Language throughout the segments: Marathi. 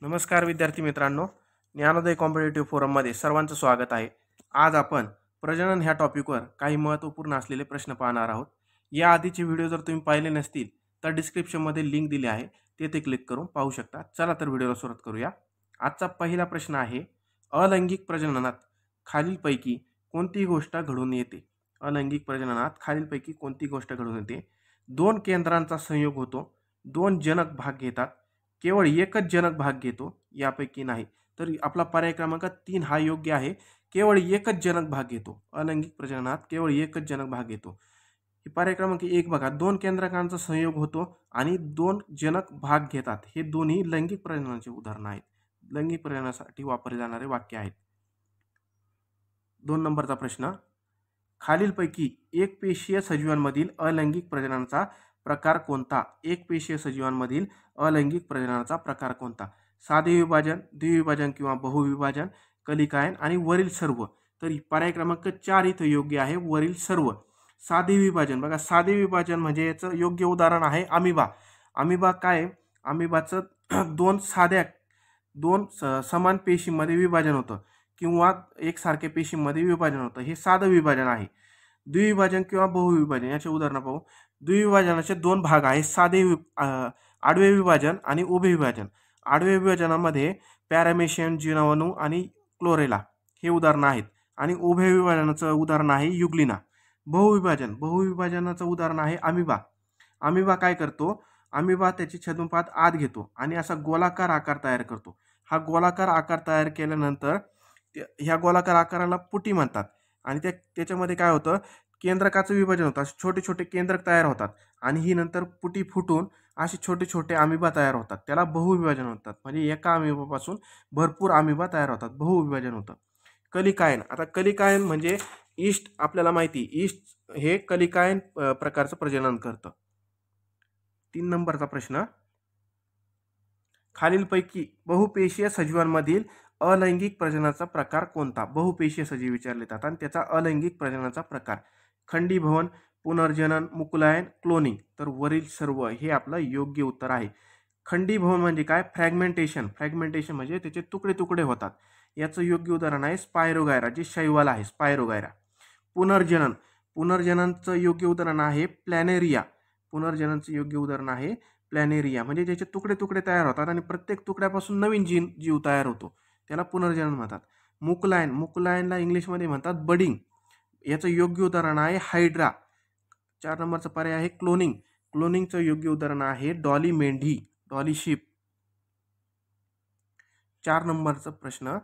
नमस्कार विद्यार्थी मित्रांनो, ज्ञानोदय कॉम्पिटिटिव्ह फोरममध्ये सर्वांचं स्वागत आहे. आज आपण प्रजनन ह्या टॉपिकवर काही महत्त्वपूर्ण असलेले प्रश्न पाहणार आहोत. या आधीचे व्हिडिओ जर तुम्ही पाहिले नसतील तर डिस्क्रिप्शनमध्ये लिंक दिली आहे, तेथे क्लिक करून पाहू शकता. चला तर व्हिडिओला सुरुवात करूया. आजचा पहिला प्रश्न आहे, अलैंगिक प्रजननात खालीलपैकी कोणती गोष्ट घडून येते? अलैंगिक प्रजननात खालीलपैकी कोणती गोष्ट घडून येते? 2 केंद्रांचा संयोग होतो, 2 जनक भाग घेतात, केवळ एकच जनक भाग घेतो, यापैकी नाही. तर आपला पर्याय क्रमांक 3 हा योग्य आहे. केवळ एकच जनक भाग घेतो. अलैंगिक प्रजननात केवळ एकच जनक भाग घेतो. पर्याय क्रमांक 1 बघा, 2 केंद्रकांचा संयोग होतो आणि 2 जनक भाग घेतात. हे दोन्ही लैंगिक प्रजननाचे उदाहरण आहेत. लैंगिक प्रजननासाठी वापरले जाणारे वाक्य आहेत. 2 नंबरचा प्रश्न, खालीलपैकी एकपेशीय सजीवांमधील अलैंगिक प्रजननाचा प्रकार कोणता? एकपेशीय सजीवांमधील अलैंगिक प्रजननाचा प्रकार कोणता? साधे विभाजन, द्विविभाजन किंवा बहुविभाजन, कलिकायन आणि वरील सर्व. तर पर्याय क्रमांक 4 इथं योग्य आहे, वरील सर्व. साधे विभाजन बघा, साधे विभाजन म्हणजे याचं योग्य उदाहरण आहे अमिबा. अमिबा काय? अमिबाचं दोन समान पेशीमध्ये विभाजन होतं किंवा एकसारख्या पेशीमध्ये विभाजन होतं. हे साधं विभाजन आहे. द्विविभाजन किंवा बहुविभाजन याचे उदाहरण पाहू. द्विविभाजनाचे 2 भाग आहेत, आडवे विभाजन आणि उभे विभाजन. आडवे विभाजनामध्ये पॅरामेशियम, जिनोअनू आणि क्लोरेला हे उदाहरणं आहेत आणि उभे विभाजनाचं उदाहरण आहे युग्लिना. बहुविभाजनाचं उदाहरण आहे अमिबा. अमिबा काय करतो? अमिबा त्याची छद्मपात आत घेतो आणि असा गोलाकार आकार तयार करतो. हा गोलाकार आकार तयार केल्यानंतर ह्या गोलाकार आकाराला पुटी म्हणतात आणि त्याच्यामध्ये काय होतं? केंद्रकाचं विभाजन होतं. असे छोटे छोटे केंद्रक तयार होतात आणि ही नंतर पुटी फुटून असे छोटे छोटे अमिबा तयार होतात. त्याला बहुविभाजन होतात. म्हणजे एका अमिबापासून भरपूर अमिबा तयार होतात, बहुविभाजन होतं. कलिकायन, आता कलिकायन म्हणजे ईस्ट. आपल्याला माहिती, ईस्ट हे कलिकायन प्रकारचं प्रजनन करतं. 3 नंबरचा प्रश्न, खालीलपैकी बहुपेशीय सजीवांमधील अलैंगिक प्रजननाचा प्रकार कोणता? बहुपेशीय सजीव विचारले जातात आणि त्याचा अलैंगिक प्रजननाचा प्रकार. खंडीभवन, पुनर्जनन, मुकुलायन, क्लोनिंग. तर वरील सर्व हे आपलं योग्य उत्तर आहे. खंडीभवन म्हणजे काय? फ्रॅगमेंटेशन. फ्रॅगमेंटेशन म्हणजे त्याचे तुकडे तुकडे होतात. याचं योग्य उदाहरण आहे स्पायरोगायरा, जे शैवाल आहे, स्पायरोगायरा. पुनर्जनन, पुनर्जननचं योग्य उदाहरण आहे प्लॅनेरिया. पुनर्जननचं योग्य उदाहरण आहे प्लॅनेरिया, म्हणजे ज्याचे तुकडे तुकडे तयार होतात आणि प्रत्येक तुकड्यापासून नवीन जीव तयार होतो, त्याला पुनर्जनन म्हणतात. मुकुलायन, मुकुलायनला इंग्लिशमध्ये म्हणतात बडिंग. याचं योग्य उदाहरण आहे हायड्रा. 4 नंबरचा पर्याय आहे क्लोनिंग. क्लोनिंगचं योग्य उदाहरण आहे डॉली मेंढी, डॉली शीप. 4 नंबरचा प्रश्न,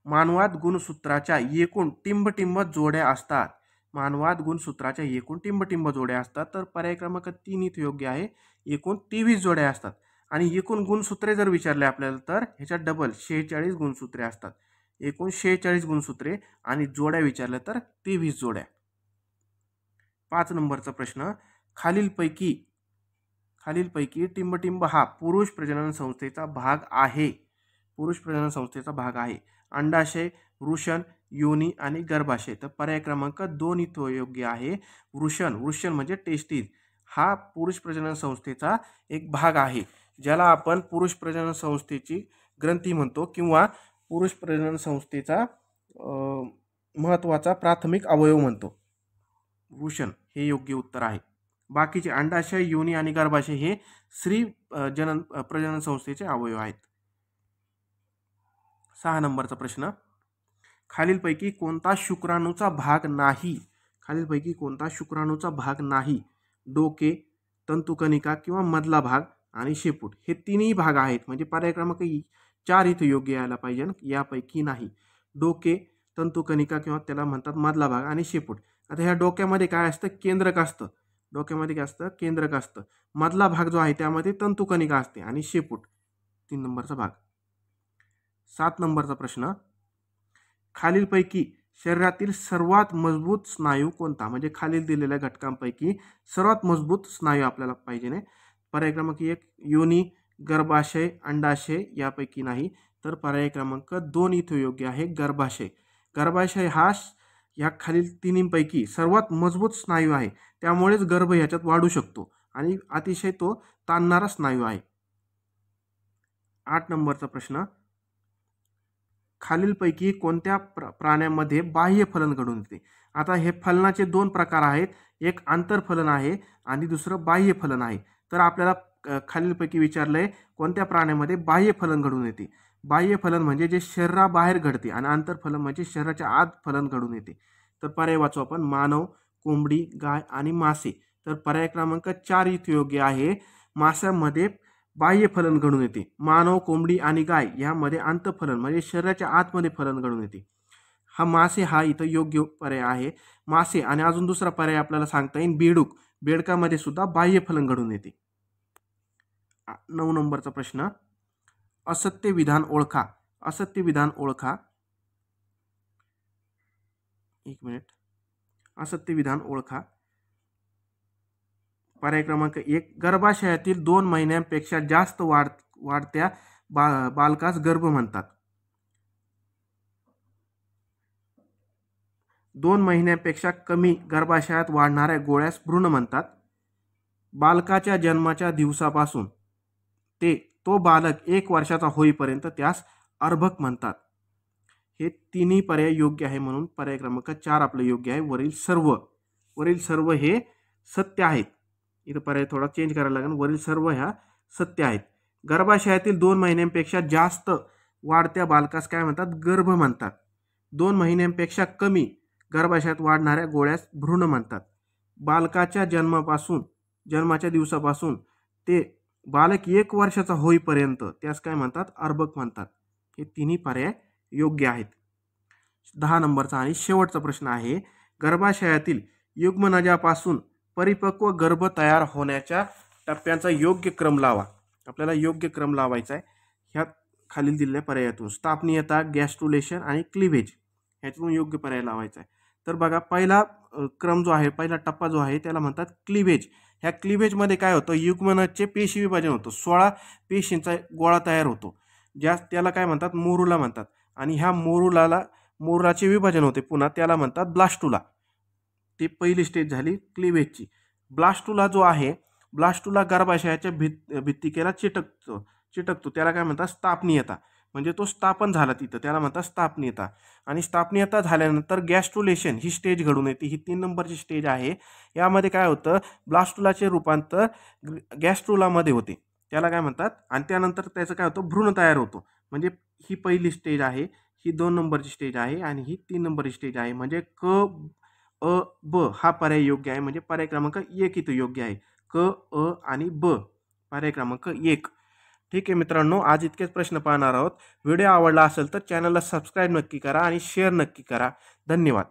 मानवात गुणसूत्राच्या एकूण टिंबटिंब जोड्या असतात. मानवात गुणसूत्राच्या एकूण टिंबटिंब जोड्या असतात. तर पर्याय क्रमांक 3 इथे योग्य आहे. एकूण 23 जोड्या असतात आणि एकूण गुणसूत्रे जर विचारले आपल्याला तर ह्याच्यात डबल 46 गुणसूत्रे असतात. एकूण 46 गुणसूत्रे आणि जोड्या विचारल्या तर 23 जोड्या. 5 नंबरचा प्रश्न, खालीलपैकी टिंबटिंब हा पुरुष प्रजनन संस्थेचा भाग आहे. पुरुष प्रजनन संस्थेचा भाग आहे. अंडाशय, वृषण, योनी आणि गर्भाशय. तर पर्याय क्रमांक 2 इथं योग्य आहे. वृषण म्हणजे टेस्टीज हा पुरुष प्रजनन संस्थेचा एक भाग आहे, ज्याला आपण पुरुष प्रजनन संस्थेची ग्रंथी म्हणतो किंवा पुरुष प्रजनन संस्थेचा महत्त्वाचा प्राथमिक अवयव म्हणतो. वृषण हे योग्य उत्तर आहे. बाकीचे अंडाशय, योनी आणि गर्भाशय हे स्त्री प्रजनन संस्थेचे अवयव आहेत. 6 नंबरचा प्रश्न, खालीलपैकी कोणता शुक्राणूचा भाग नाही? खालीलपैकी कोणता शुक्राणूचा भाग नाही? डोके, तंतुकणिका किंवा मधला भाग आणि शेपूट. हे तिन्ही भाग आहेत, म्हणजे पर्याय क्रमांक 4 इथे योग्य यायला पाहिजे. यापैकी नाही. डोके, तंतुकणिका किंवा त्याला म्हणतात मधला भाग आणि शेपूट. आता ह्या डोक्यामध्ये काय असतं? केंद्रक असतं. डोक्यामध्ये काय असतं? केंद्रक असतं. मधला भाग जो आहे त्यामध्ये तंतुकणिका असते आणि शेपूट 3 नंबरचा भाग. 7 नंबरचा प्रश्न, खालीलपैकी शरीरातील सर्वात मजबूत स्नायू कोणता? म्हणजे खालील दिलेल्या घटकांपैकी सर्वात मजबूत स्नायू आपल्याला पाहिजे. पर्याय क्रमांक 1 योनी, गर्भाशय, अंडाशय. यापैकी नाही. तर पर्याय क्रमांक 2 इथे योग्य आहे, गर्भाशय. गर्भाशय हा या खालील तिन्हींपैकी सर्वात मजबूत स्नायू आहे. त्यामुळेच गर्भ ह्याच्यात वाढू शकतो आणि अतिशय तो ताणणारा स्नायू आहे. 8 नंबरचा प्रश्न, खालीलपैकी कोणत्या प्राण्यामध्ये बाह्य फलन घडून येते? आता हे फलनाचे दोन प्रकार आहेत, एक आंतरफलन आहे आणि दुसरं बाह्य फलन आहे. तर आपल्याला खालीलपैकी विचारलंय कोणत्या प्राण्यामध्ये बाह्य फलन घडून येते. बाह्य फलन म्हणजे जे शरीराबाहेर घडते आणि आंतरफलन म्हणजे शरीराच्या आत फलन घडून येते. तर पर्याय वाचू आपण, मानव, कोंबडी, गाय आणि मासे. तर पर्याय क्रमांक 4 इथे योग्य आहे. माशांमध्ये बाह्य फलन घडून येते. मानव, कोंबडी आणि गाय यामध्ये अंतफलन म्हणजे शरीराच्या आतमध्ये फलन घडून येते. हा मासे हा इथं योग्य पर्याय आहे. मासे आणि अजून दुसरा पर्याय आपल्याला सांगता येईल बेडूक. बेडकामध्ये सुद्धा बाह्य फलन घडून येते. 9 नंबरचा प्रश्न, असत्य विधान ओळखा. असत्य विधान ओळखा. एक मिनिट. असत्य विधान ओळखा. पर्याय क्रमांक 1, गर्भाशयातील 2 महिन्यांपेक्षा जास्त वाढत्या बालकास गर्भ म्हणतात. 2 महिन्यांपेक्षा कमी गर्भाशयात वाढणाऱ्या गोळ्यास भ्रूण म्हणतात. बालकाच्या जन्माच्या दिवसापासून ते तो बालक 1 वर्षाचा होईपर्यंत त्यास अर्भक म्हणतात. हे तिन्ही पर्याय योग्य आहे, म्हणून पर्याय क्रमांक 4 आपलं योग्य आहे. वरील सर्व हे सत्य आहेत. इथं पर्याय थोडा चेंज करायला लागेल. वरील सर्व ह्या सत्य आहेत. गर्भाशयातील 2 महिन्यांपेक्षा जास्त वाढत्या बालकास काय म्हणतात? गर्भ म्हणतात. 2 महिन्यांपेक्षा कमी गर्भाशयात वाढणाऱ्या गोळ्यास भ्रूण म्हणतात. बालकाच्या जन्माच्या दिवसापासून ते बालक 1 वर्षाचा होईपर्यंत त्यास काय म्हणतात? अर्भक म्हणतात. हे तिन्ही पर्याय योग्य आहेत. 10 नंबरचा आणि शेवटचा प्रश्न आहे, गर्भाशयातील युग्मनजापासून परिपक्व गर्भ तयार होण्याच्या टप्प्यांचा योग्य क्रम लावा. आपल्याला योग्य क्रम लावायचा आहे. ह्या खालील दिलेल्या पर्यायातून स्थापनीयता, गॅस्ट्रुलेशन आणि क्लिव्हेज ह्यातून योग्य पर्याय लावायचा आहे. तर बघा, पहिला क्रम जो आहे, पहिला टप्पा जो आहे त्याला म्हणतात क्लिव्हेज. ह्या क्लिव्हेजमध्ये काय होतं? युग्मनजचे पेशी विभाजन होतं. 16 पेशींचा गोळा तयार होतो, त्याला काय म्हणतात? मोरुला म्हणतात. आणि ह्या मोरुलाचे विभाजन होते पुन्हा, त्याला म्हणतात ब्लास्टुला. ती पहिली स्टेज झाली क्लिव्हेजची. ब्लास्टुला जो आहे, ब्लास्टुला गर्भाशयाच्या भित्तिकेला चिटकतो त्याला काय म्हणतात? स्थापनीयता. म्हणजे तो स्थापन झाला तिथं, त्याला म्हणतात स्थापनीयता. आणि स्थापनीयता झाल्यानंतर गॅस्ट्रुलेशन ही स्टेज घडून येते. ही 3 नंबरची स्टेज आहे. यामध्ये काय होतं? ब्लास्टुलाचे रूपांतर गॅस्ट्रुलामध्ये होते, त्याला काय म्हणतात? आणि त्यानंतर त्याचं काय होतं? भ्रूण तयार होतो. म्हणजे ही पहिली स्टेज आहे, ही 2 नंबरची स्टेज आहे आणि ही 3 नंबरची स्टेज आहे. म्हणजे क, अ, ब हा पर्याय योग्य आहे. म्हणजे पर्याय क्रमांक 1 इथं योग्य आहे. क, अ आणि ब, पर्याय क्रमांक 1. ठीक आहे मित्रांनो, आज इतकेच प्रश्न पाहणार आहोत. व्हिडिओ आवडला असेल तर चॅनलला सबस्क्राईब नक्की करा आणि शेअर नक्की करा. धन्यवाद.